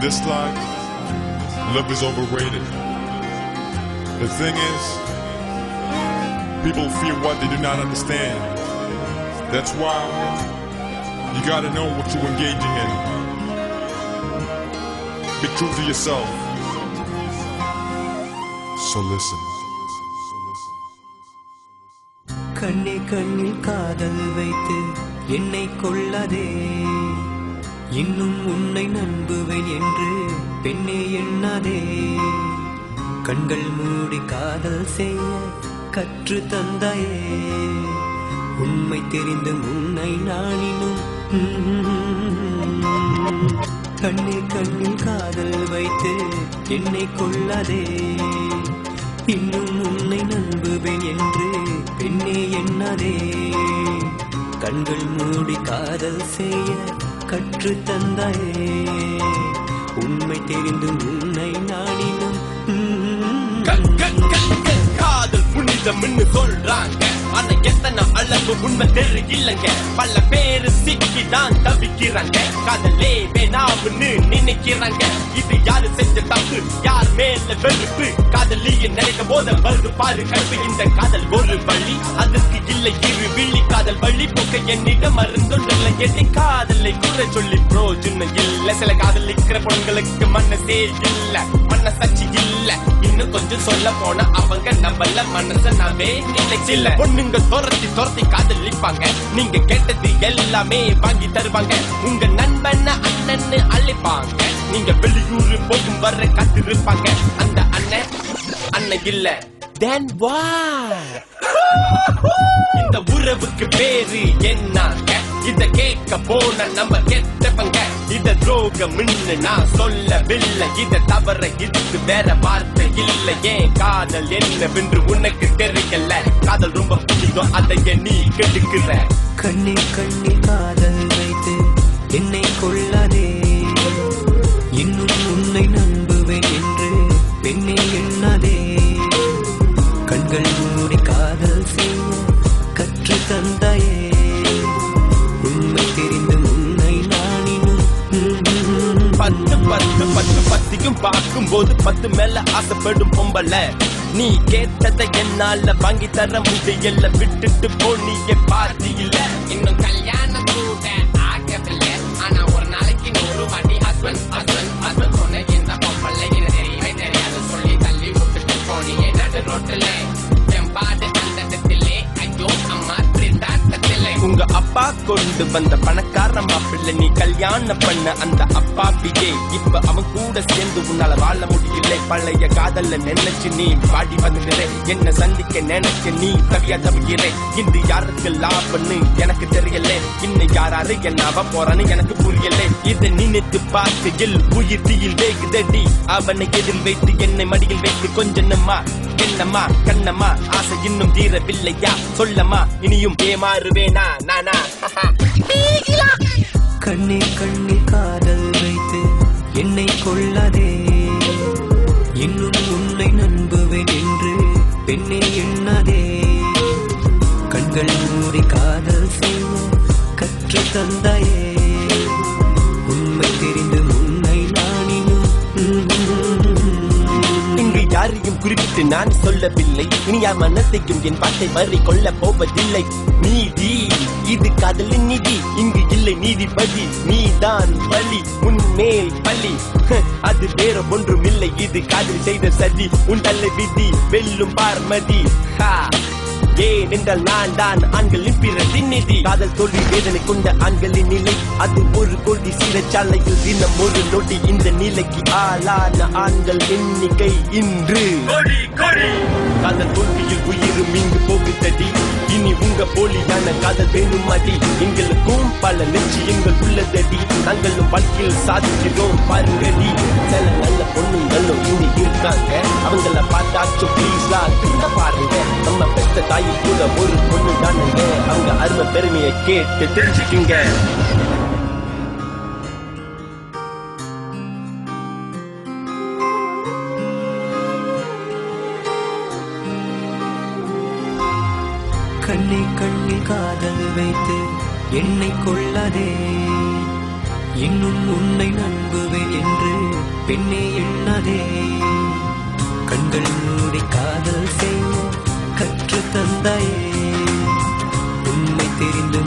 this life, love is overrated. The thing is, people fear what they do not understand. That's why you gotta know what you're engaging in. Be true to yourself. So listen. கண்ணே கண்ணில் காதல் வைத்து என்னை கொள்ளாதே, இன்னும் உன்னை நம்புவேன் என்று பெண்ணே எண்ணாதே. கண்கள் மூடி காதல் செய்ய கற்று தந்தாயே, உண்மை தெரிந்து உன்னை நானினும். கண்ணே கண்ணில் காதல் வைத்து என்னை கொள்ளாதே, இன்னும் உன்னை நம்புவேன் என்று பெண்ணே எண்ணாதே. கண்கள் மூடி காதல் செய்ய கற்று தந்தாயே, உண்மை தெரிந்து உன்னை நானினும். காதல் புனிதம்னு சொல்றாங்க, ஆனா எத்தனை அளவு உண்மை தெரியலங்க. பல பேரு சிக்கிதான் தவிக்கிறாங்க, காதலே வேணாம்னு நினைக்கிறாங்க. இது யாரு செஞ்ச தப்பு, யார் மேல வெறுப்பு, காதலிய நினைக்கும் போத வருது பாரு கருப்பு. இந்த காதல் ஒரு வழி, அதற்கு இல்லை இரு விழி. காதல் வழி போக்க என்னிடம் மருந்துள்ள எண்ணி காதலை குறை சொல்லி பிரோஜனம் இல்ல. சில காதலிக்கிற பொண்களுக்கு மனசே இல்ல, மனசாட்சி இல்ல. இன்னும் கொஞ்சம் சொல்ல போனா அவங்க நம்மள மனச நாவே நினைச்சில்ல. பொண்ணுங்க துரத்தி துரத்தி காதலிப்பாங்க, நீங்க கேட்டது எல்லாமே வாங்கி தருவாங்க. உங்க நண்பன் அண்ணன்னு அழைப்பாங்க, நீங்க வெளியூர் போகும் வர காத்திருப்பாங்க. அந்த அண்ணன் அண்ணன் இல்ல, then what? இந்த உறவுக்கு பேரு என்னங்க? இத கேட்க போன நம்ம கெட்டவங்க. இத துரோகம்னு நான் சொல்லவில்லை, இத தவற இதுக்கு வேற வார்த்தை இல்லை. ஏன் காதல் என்னவென்று உனக்கு தெரியல, காதல் ரொம்ப புனிதம், அதைய நீ கெடுக்கிற. கண்ணே கண்ணில் காதல் வைத்து என்னை கொள்ளாதே, இன்னும் உன்னை நம்புவேன் என்று பெண்ணே எண்ணாதே. கண்கள் மூடி காதல் செய்ய கற்று தந்தாயே, உண்மை தெரிந்து உன்னை நானினும். பத்து பத்து பத்து பத்தியும் பார்க்கும் போது 10 மேல ஆசைப்படும் பொம்பல. நீ கேட்டதை என்னால வாங்கி தர முடியல, விட்டுட்டு போனிய பாதி இல்ல. இன்னும் கல்யாணம் கூட ஆகவில்லை, ஆனா ஒரு நாளைக்கு 100 வாட்டி ஹஸ்பண்ட் ஹஸ்பண்ட் ஹஸ்பண்ட் சொன்ன இந்த பொம்பளை தெரியவே தெரியாது சொல்லி தள்ளி விட்டுட்டு போனியே நடு ரோட்டுல. பாடு அந்த இடத்திலே ஐயோ அம்மா திண்டாட்டத்திலே. உங்க அப்பா கொண்டு வந்த பணக்கார மாப்பிள்ளை, நீ கல்யாணம் பண்ண அந்த அப்பாப்பியே இப்ப அவன் கூட சேர்ந்து உன்னால வாழ முடியல. பழைய காதல்ல நினைச்சு நீ பாடி வந்துகிற, என்ன சந்திக்க நினைக்க நீ தவியா தவிக்கிற. இன்று யாருக்கு லாபம்னு எனக்கு தெரியல, இன்னும் யாராரு என்ன போறான்னு எனக்கு புரியல. இதை நினைத்து பார்க்கையில் உயிர் தீயில் வேகுதடி. அவனை எதில் வைத்து என்னை மடியில் வைத்து கொஞ்சமா என்னம்மா கண்ணம்மா ஆசை இன்னும் தீரவில்லையா, சொல்லம்மா இனியும் ஏமாறுவேனா நானா. கண்ணே கண்ணில் காதல் வைத்து என்னை கொள்ளாதே, இன்னும் உன்னை நம்புவேன் என்று பெண்ணே எண்ணாதே. கண்கள் மூடி காதல் செய்ய கற்று தந்தாயே, உண்மை தெரிந்து உன்னை நானினும். இங்கு யாரையும் குறிப்பிட்டு நான் சொல்லவில்லை, இனி யார் மனத்தையும் என் பாட்டை வரி கொள்ள போவதில்லை. நீதி இது காதலின் நிதி, இங்கு இல்லை நீதிபதி, நீதான் பலி உன்மேல் பலி. அது வேற ஒன்றும் இல்லை, இது காதல் செய்த சதி. உன் தலை விதி வெல்லும் பார்மதி. ஏன் என்றால் நான் தான் ஆண்களின் பிரதிநிதி. காதல் தோல்வி வேதனை கொண்ட ஆண்களின் நிலை, அது ஒரு கோடி சிறைச்சாலையில் தினம் ஒரு நொடி. இந்த நிலைக்கு ஆளான ஆண்கள் எண்ணிக்கை இன்று காதல் தோல்வியில் உயிரும் இங்கு போகுதடி. இனி உங்க போலியான காதல் வேணும் அடி. எங்களுக்கும் பல லட்சியங்கள் உள்ளதடி, நாங்களும் வாழ்க்கையில் சாதிக்கிறோம் பாருங்கடி. சில நல்ல பொண்ணுங்களும் இங்க இருக்காங்க, அவங்கள பார்த்தாச்சும் ப்ளீஸ்லா திரும்ப பாருங்க. நம்ம பெத்த தாயில் கூட ஒரு பொண்ணு தானுங்க, அவங்க அருமை பெருமையை கேட்டு தெரிஞ்சுக்குங்க. கண்ணே கண்ணில் காதல் வைத்து என்னை கொள்ளாதே, இன்னும் உன்னை நம்புவேன் என்று பெண்ணே எண்ணாதே. கண்கள் மூடி காதல் செய்ய கற்று தந்தாயே, உண்மை தெரிந்து